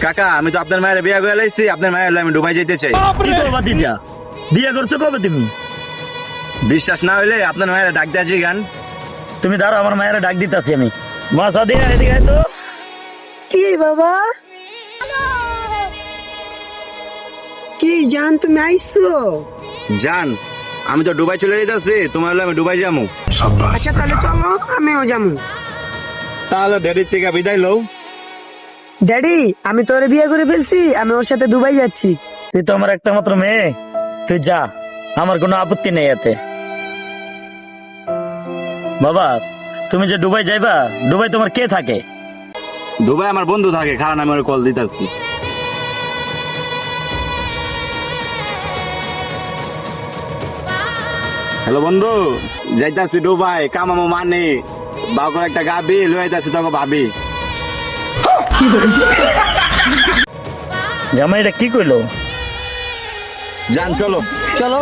কাকা আমি তো আপনার মায়ের বিয়ে করে লাইছি, আপনার মায়ের হলে আমি দুবাই যেতে চাই। কি করবা ভাতিজা? বিয়ে করছো কবে তুমি? বিশ্বাস না হইলে আপনার মায়ের ডাক দিয়ে আসি গান। তুমি দাঁড়াও, আমার মায়েরা ডাক দিতেছি আমি। মা সাদিয়া এদিকে আয় তো। কি বাবা? কি জান তুমি আইছো? জান আমি তো দুবাই চলে যেতেছি, তোমার হলে আমি দুবাই যাবো। আচ্ছা তাহলে চলো আমিও যাবো। তাহলে ড্যাডির থেকে বিদায় লও। ড্যাডি আমি তোরে বিয়ে করে ফেলছি, আমি ওর সাথে দুবাই যাচ্ছি। তুই তো আমার একটা মাত্র মেয়ে, তুই যা, আমার কোনো আপত্তি নেই এতে। বাবা তুমি যে দুবাই যাইবা, দুবাই তোমার কে থাকে? দুবাই আমার বন্ধু থাকে, কারণ আমি ওর কল দিতেছি। হ্যালো বন্ধু, যাইতাছি দুবাই, কামামো মানে বাউকর একটা গাবি লয়ে যাইতাছি তোকে ভাবি। জামাই এটা কি কইলো? জান চলো। চলো।